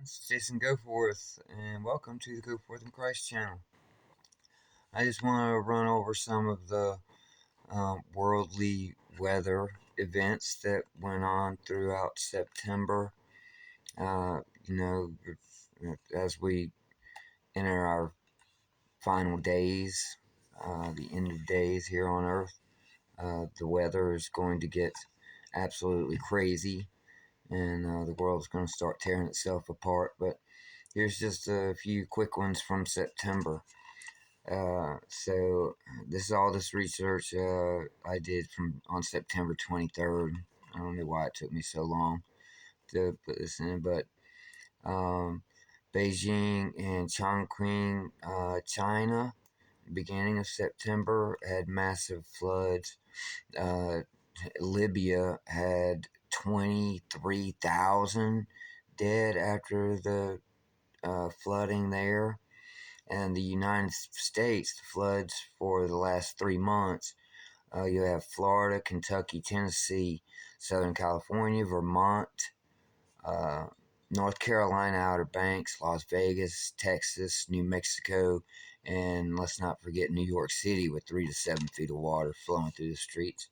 It's Jason Goforth, and welcome to the GoforthInChrist channel. I just want to run over some of the worldly weather events that went on throughout September. You know, as we enter our final days, the end of days here on Earth, the weather is going to get absolutely crazy, and the world's going to start tearing itself apart. But here's just a few quick ones from September. So this is all this research I did from on September 23rd. I don't know why it took me so long to put this in, but um, Beijing and Chongqing, China, beginning of September had massive floods. Uh, Libya had 23,000 dead after the flooding there. And the United States, the floods for the last 3 months, you have Florida, Kentucky, Tennessee, Southern California, Vermont, uh, North Carolina, Outer Banks, Las Vegas, Texas, New Mexico, and let's not forget New York City with 3 to 7 feet of water flowing through the streets.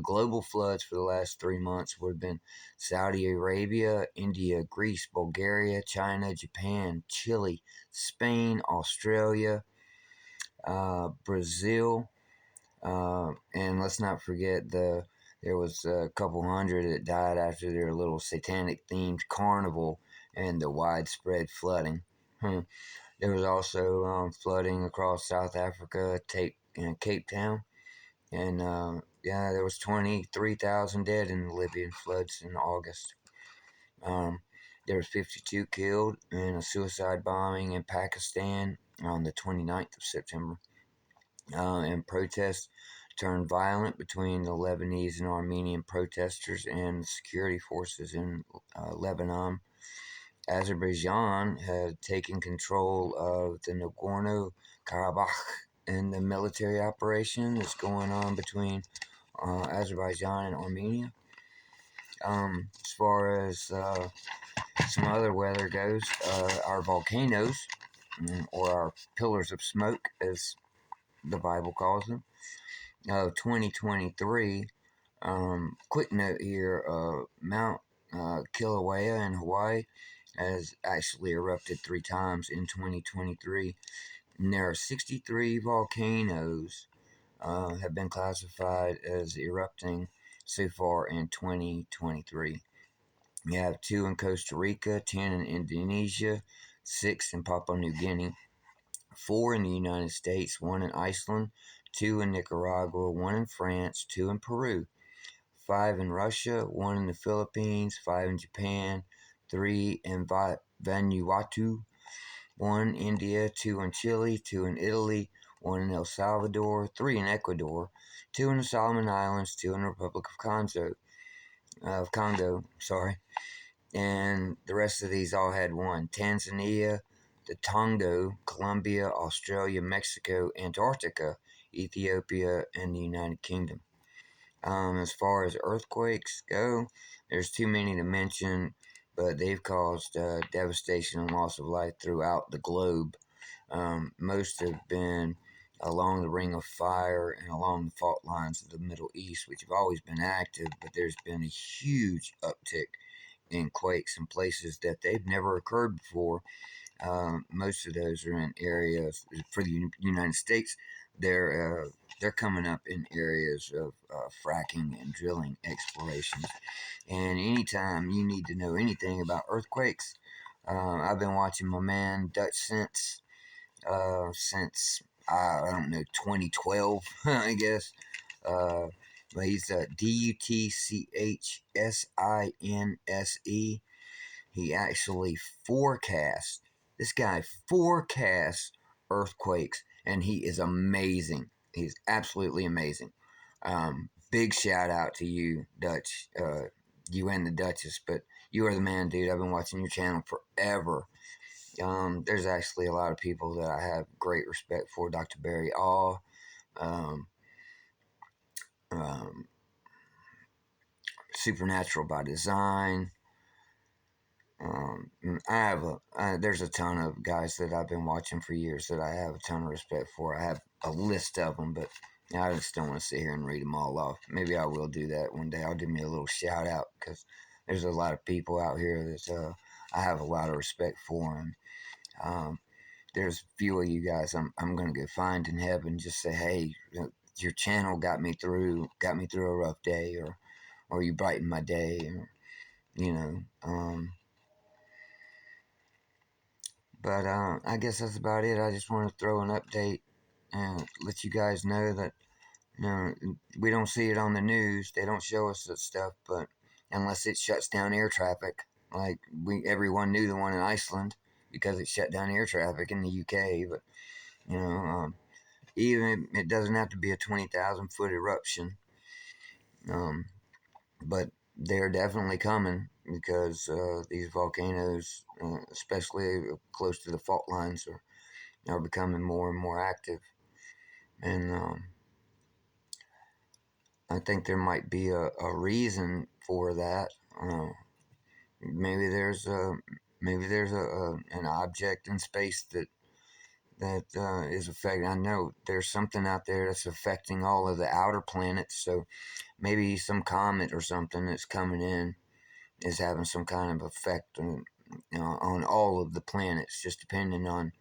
Global floods for the last 3 months would have been Saudi Arabia, India, Greece, Bulgaria, China, Japan, Chile, Spain, Australia, Brazil, and let's not forget there was a couple hundred that died after their little satanic themed carnival and the widespread flooding. There was also flooding across South Africa, Cape Town, and yeah, there was 23,000 dead in the Libyan floods in August. Um, there was 52 killed in a suicide bombing in Pakistan on the 29th of September. And protests turned violent between the Lebanese and Armenian protesters and security forces in Lebanon. Azerbaijan had taken control of the Nagorno-Karabakh, and the military operation that's going on between Azerbaijan and Armenia. As far as some other weather goes, our volcanoes, or our pillars of smoke, as the Bible calls them, of 2023. Quick note here: Mount Kilauea in Hawaii has actually erupted 3 times in 2023, and there are 63 volcanoes have been classified as erupting so far in 2023. We have 2 in Costa Rica, 10 in Indonesia, 6 in Papua New Guinea, 4 in the United States, 1 in Iceland, 2 in Nicaragua, 1 in France, 2 in Peru, 5 in Russia, 1 in the Philippines, 5 in Japan, 3 in Vanuatu, 1 in India, 2 in Chile, 2 in Italy, 1 in El Salvador, 3 in Ecuador, 2 in the Solomon Islands, 2 in the Republic of Congo, and the rest of these all had 1. Tanzania, the Tonga, Colombia, Australia, Mexico, Antarctica, Ethiopia, and the United Kingdom. As far as earthquakes go, there's too many to mention, but they've caused devastation and loss of life throughout the globe. Most have been along the Ring of Fire and along the fault lines of the Middle East, which have always been active, but there's been a huge uptick in quakes in places that they've never occurred before. Most of those are in areas for the United States. They're coming up in areas of fracking and drilling explorations. And anytime you need to know anything about earthquakes, I've been watching my man Dutch since I don't know 2012, I guess. But he's DUTCHSINSE. He actually forecasts. This guy forecasts earthquakes, and he is amazing. He's absolutely amazing. Big shout out to you, Dutch. You and the Duchess, but you are the man, dude. I've been watching your channel forever. There's actually a lot of people that I have great respect for. Dr. Barry All, um, um, Supernatural by Design, I have there's a ton of guys that I've been watching for years that I have a ton of respect for. I have a list of them, but I just don't want to sit here and read them all off. Maybe I will do that one day. I'll give me a little shout out because there's a lot of people out here that I have a lot of respect for, and there's a few of you guys I'm gonna go find in heaven. Just say, hey, your channel got me through a rough day, or you brightened my day, or, you know. But I guess that's about it. I just want to throw an update and let you guys know that we don't see it on the news. They don't show us that stuff, but unless it shuts down air traffic, like everyone knew the one in Iceland because it shut down air traffic in the UK. But you know, even it doesn't have to be a 20,000 foot eruption, um, but they're definitely coming because these volcanoes, especially close to the fault lines, are becoming more and more active, and I think there might be a reason for that. Uh, maybe there's a an object in space that is affecting. I know there's something out there that's affecting all of the outer planets. So maybe some comet or something that's coming in is having some kind of effect on all of the planets, just depending on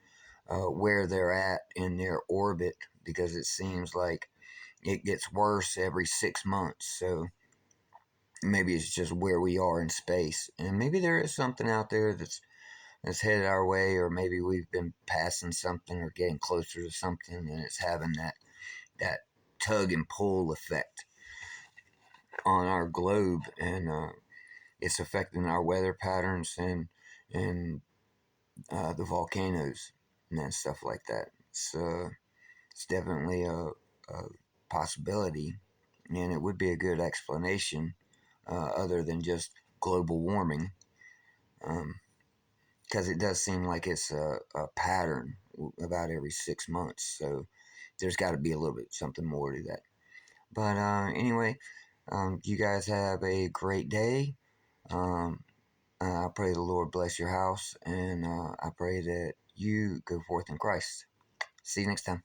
where they're at in their orbit. Because it seems like it gets worse every 6 months. So maybe it's just where we are in space, and maybe there is something out there that's headed our way, or maybe we've been passing something or getting closer to something, and it's having that tug and pull effect on our globe, and it's affecting our weather patterns and the volcanoes and stuff like that. So it's definitely a possibility, and it would be a good explanation other than just global warming, because it does seem like it's a pattern about every 6 months. So there's got to be a little bit something more to that. But anyway, you guys have a great day. Um, I pray the Lord bless your house, and I pray that you go forth in Christ. See you next time.